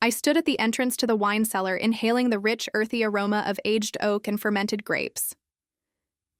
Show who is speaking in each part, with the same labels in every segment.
Speaker 1: I stood at the entrance to the wine cellar, inhaling the rich, earthy aroma of aged oak and fermented grapes.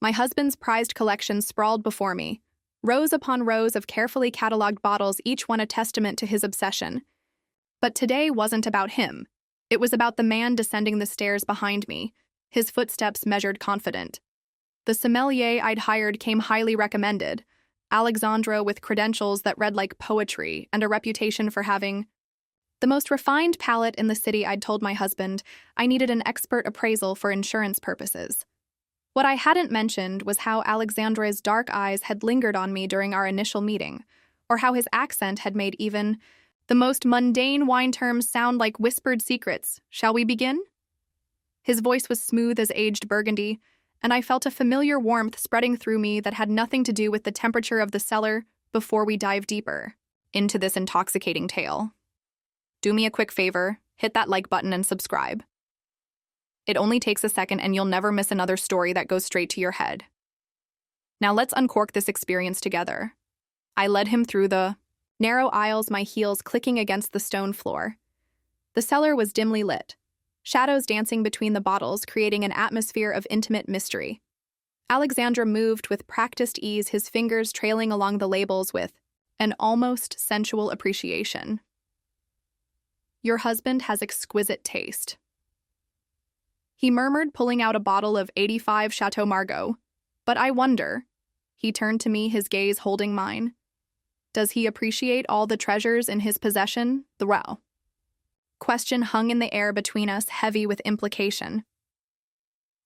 Speaker 1: My husband's prized collection sprawled before me, rows upon rows of carefully cataloged bottles, each one a testament to his obsession. But today wasn't about him. It was about the man descending the stairs behind me, his footsteps measured confident. The sommelier I'd hired came highly recommended, Alexandra with credentials that read like poetry and a reputation for having the most refined palate in the city. I'd told my husband I needed an expert appraisal for insurance purposes. What I hadn't mentioned was how Alexandra's dark eyes had lingered on me during our initial meeting, or how his accent had made even the most mundane wine terms sound like whispered secrets. Shall we begin? His voice was smooth as aged burgundy, and I felt a familiar warmth spreading through me that had nothing to do with the temperature of the cellar. Before we dive deeper into this intoxicating tale, do me a quick favor, hit that like button and subscribe. It only takes a second and you'll never miss another story that goes straight to your head. Now let's uncork this experience together. I led him through the narrow aisles, my heels clicking against the stone floor. The cellar was dimly lit, shadows dancing between the bottles, creating an atmosphere of intimate mystery. Alexandra moved with practiced ease, his fingers trailing along the labels with an almost sensual appreciation. Your husband has exquisite taste, he murmured, pulling out a bottle of 85 Chateau Margaux. But I wonder, he turned to me, his gaze holding mine. Does he appreciate all the treasures in his possession? The question hung in the air between us, heavy with implication.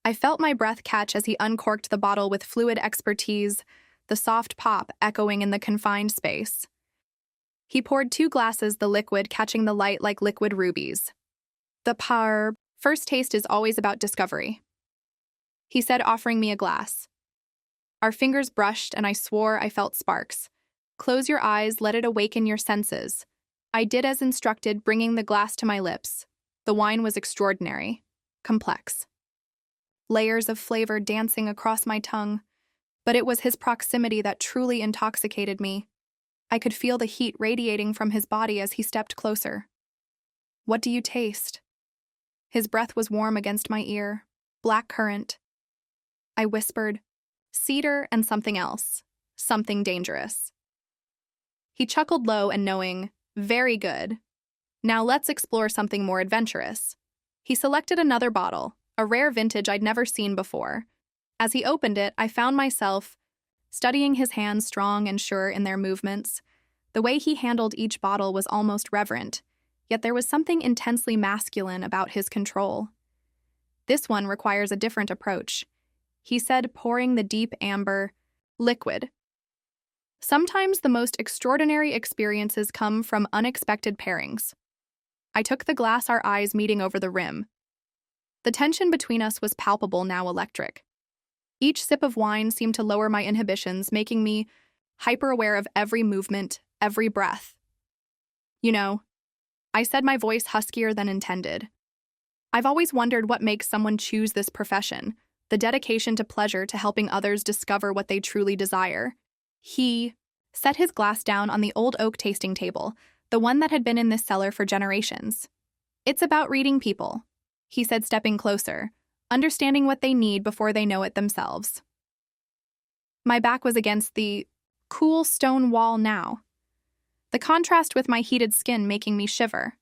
Speaker 1: I felt my breath catch as he uncorked the bottle with fluid expertise, the soft pop echoing in the confined space. He poured 2 glasses, the liquid catching the light like liquid rubies. The first taste is always about discovery, he said, offering me a glass. Our fingers brushed, and I swore I felt sparks. Close your eyes, let it awaken your senses. I did as instructed, bringing the glass to my lips. The wine was extraordinary, complex. Layers of flavor dancing across my tongue, but it was his proximity that truly intoxicated me. I could feel the heat radiating from his body as he stepped closer. What do you taste? His breath was warm against my ear, black currant. I whispered, cedar and something else, something dangerous. He chuckled low and knowing, very good. Now let's explore something more adventurous. He selected another bottle, a rare vintage I'd never seen before. As he opened it, I found myself studying his hands, strong and sure in their movements. The way he handled each bottle was almost reverent, yet there was something intensely masculine about his control. This one requires a different approach, he said, pouring the deep amber liquid. Sometimes the most extraordinary experiences come from unexpected pairings. I took the glass, our eyes meeting over the rim. The tension between us was palpable, now electric. Each sip of wine seemed to lower my inhibitions, making me hyper-aware of every movement, every breath. You know, I said, my voice huskier than intended. I've always wondered what makes someone choose this profession, the dedication to pleasure, to helping others discover what they truly desire. He set his glass down on the old oak tasting table, the one that had been in this cellar for generations. It's about reading people, he said, stepping closer, understanding what they need before they know it themselves. My back was against the cool stone wall now, the contrast with my heated skin making me shiver.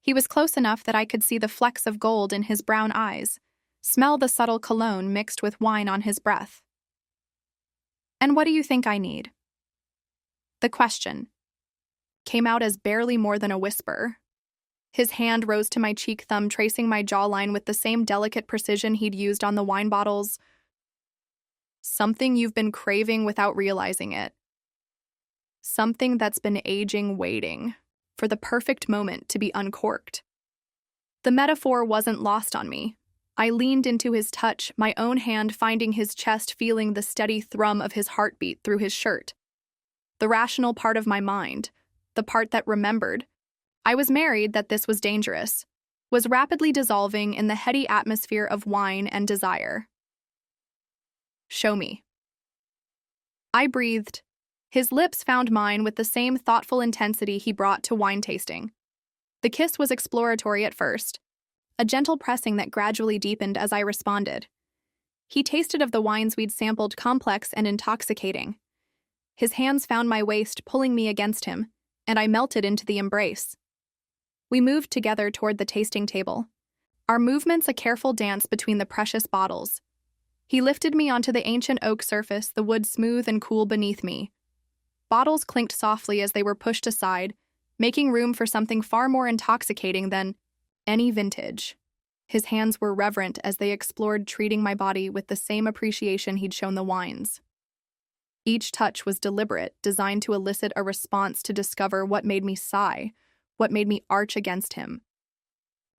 Speaker 1: He was close enough that I could see the flecks of gold in his brown eyes, smell the subtle cologne mixed with wine on his breath. And what do you think I need? The question came out as barely more than a whisper. His hand rose to my cheek, thumb tracing my jawline with the same delicate precision he'd used on the wine bottles. Something you've been craving without realizing it. Something that's been aging, waiting for the perfect moment to be uncorked. The metaphor wasn't lost on me. I leaned into his touch, my own hand finding his chest, feeling the steady thrum of his heartbeat through his shirt. The rational part of my mind, the part that remembered I was married, that this was dangerous, was rapidly dissolving in the heady atmosphere of wine and desire. Show me. I breathed. His lips found mine with the same thoughtful intensity he brought to wine tasting. The kiss was exploratory at first, a gentle pressing that gradually deepened as I responded. He tasted of the wines we'd sampled, complex and intoxicating. His hands found my waist, pulling me against him, and I melted into the embrace. We moved together toward the tasting table, our movements a careful dance between the precious bottles. He lifted me onto the ancient oak surface, the wood smooth and cool beneath me. Bottles clinked softly as they were pushed aside, making room for something far more intoxicating than any vintage. His hands were reverent as they explored, treating my body with the same appreciation he'd shown the wines. Each touch was deliberate, designed to elicit a response, to discover what made me sigh, what made me arch against him.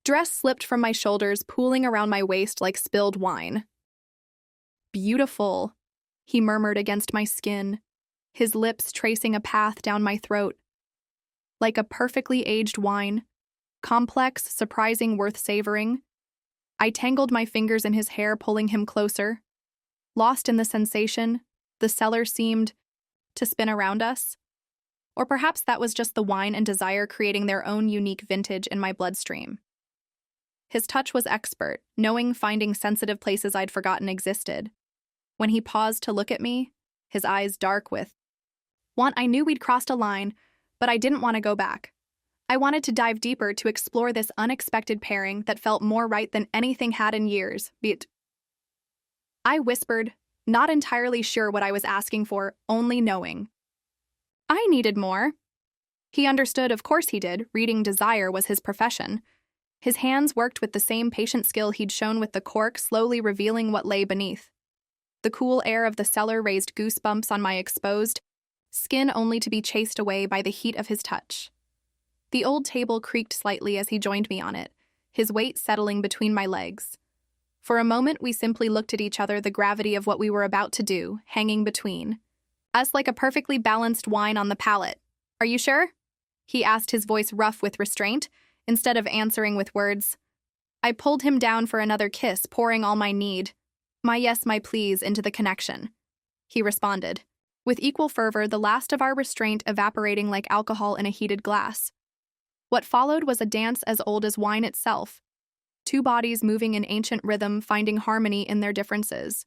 Speaker 1: Dress slipped from my shoulders, pooling around my waist like spilled wine. "Beautiful," he murmured against my skin, his lips tracing a path down my throat. Like a perfectly aged wine, complex, surprising, worth savoring. I tangled my fingers in his hair, pulling him closer. Lost in the sensation, the cellar seemed to spin around us. Or perhaps that was just the wine and desire creating their own unique vintage in my bloodstream. His touch was expert, knowing, finding sensitive places I'd forgotten existed. When he paused to look at me, his eyes dark with want, I knew we'd crossed a line, but I didn't want to go back. I wanted to dive deeper, to explore this unexpected pairing that felt more right than anything had in years, be it. I whispered, not entirely sure what I was asking for, only knowing I needed more. He understood, of course he did. Reading desire was his profession. His hands worked with the same patient skill he'd shown with the cork, slowly revealing what lay beneath. The cool air of the cellar raised goosebumps on my exposed skin, only to be chased away by the heat of his touch. The old table creaked slightly as he joined me on it, his weight settling between my legs. For a moment, we simply looked at each other, the gravity of what we were about to do hanging between us like a perfectly balanced wine on the palate. "Are you sure?" he asked, his voice rough with restraint, instead of answering with words. I pulled him down for another kiss, pouring all my need, my yes, my please, into the connection. He responded, with equal fervor, the last of our restraint evaporating like alcohol in a heated glass. What followed was a dance as old as wine itself, two bodies moving in ancient rhythm, finding harmony in their differences.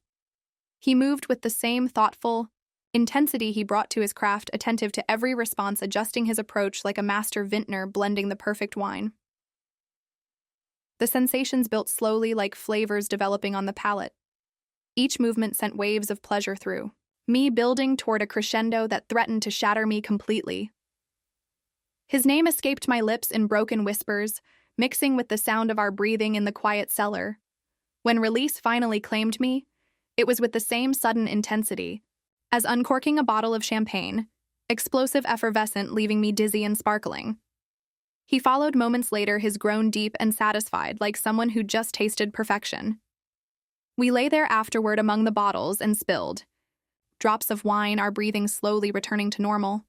Speaker 1: He moved with the same thoughtful intensity he brought to his craft, attentive to every response, adjusting his approach like a master vintner blending the perfect wine. The sensations built slowly, like flavors developing on the palate. Each movement sent waves of pleasure through me, building toward a crescendo that threatened to shatter me completely. His name escaped my lips in broken whispers, mixing with the sound of our breathing in the quiet cellar. When release finally claimed me, it was with the same sudden intensity as uncorking a bottle of champagne, explosive, effervescent, leaving me dizzy and sparkling. He followed moments later, his groan deep and satisfied, like someone who'd just tasted perfection. We lay there afterward among the bottles and spilled drops of wine, our breathing slowly returning to normal.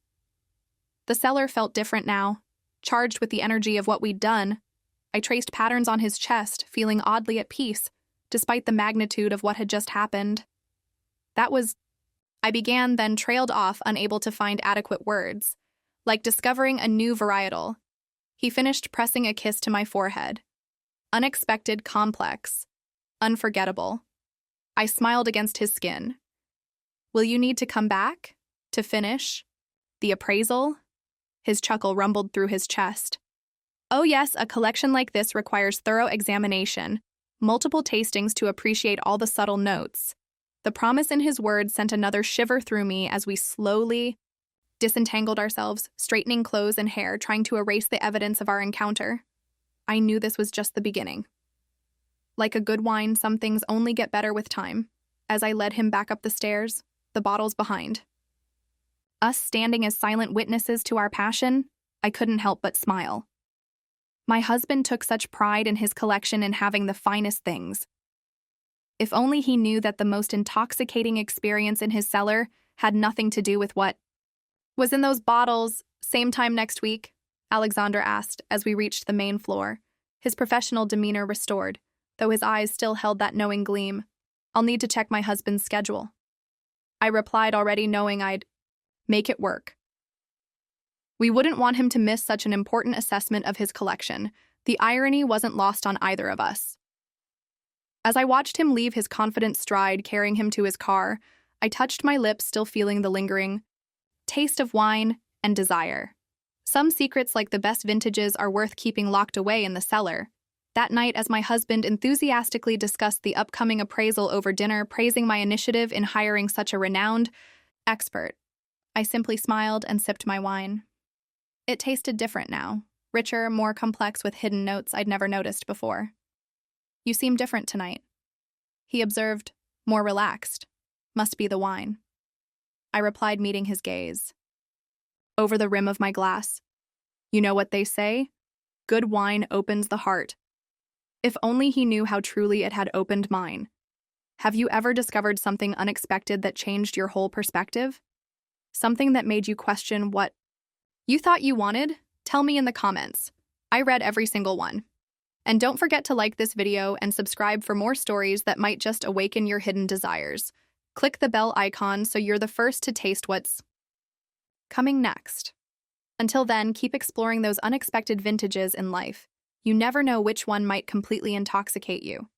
Speaker 1: The cellar felt different now, charged with the energy of what we'd done. I traced patterns on his chest, feeling oddly at peace, despite the magnitude of what had just happened. I began, then trailed off, unable to find adequate words, like discovering a new varietal. He finished, pressing a kiss to my forehead. Unexpected, complex, unforgettable. I smiled against his skin. "Will you need to come back? To finish? The appraisal?" His chuckle rumbled through his chest. "Oh yes, a collection like this requires thorough examination, multiple tastings to appreciate all the subtle notes." The promise in his words sent another shiver through me as we slowly disentangled ourselves, straightening clothes and hair, trying to erase the evidence of our encounter. I knew this was just the beginning. Like a good wine, some things only get better with time. As I led him back up the stairs, the bottles behind us standing as silent witnesses to our passion, I couldn't help but smile. My husband took such pride in his collection and having the finest things. If only he knew that the most intoxicating experience in his cellar had nothing to do with what was in those bottles. "Same time next week?" Alexander asked as we reached the main floor, his professional demeanor restored, though his eyes still held that knowing gleam. "I'll need to check my husband's schedule," I replied, already knowing I'd make it work. We wouldn't want him to miss such an important assessment of his collection. The irony wasn't lost on either of us. As I watched him leave his confident stride carrying him to his car, I touched my lips, still feeling the lingering taste of wine and desire. Some secrets, like the best vintages, are worth keeping locked away in the cellar. That night, as my husband enthusiastically discussed the upcoming appraisal over dinner, praising my initiative in hiring such a renowned expert, I simply smiled and sipped my wine. It tasted different now, richer, more complex, with hidden notes I'd never noticed before. "You seem different tonight," he observed, more relaxed. "Must be the wine," I replied, meeting his gaze. Over the rim of my glass. You know what they say? Good wine opens the heart. If only he knew how truly it had opened mine. Have you ever discovered something unexpected that changed your whole perspective? Something that made you question what you thought you wanted? Tell me in the comments. I read every single one. And don't forget to like this video and subscribe for more stories that might just awaken your hidden desires. Click the bell icon so you're the first to taste what's coming next. Until then, keep exploring those unexpected vintages in life. You never know which one might completely intoxicate you.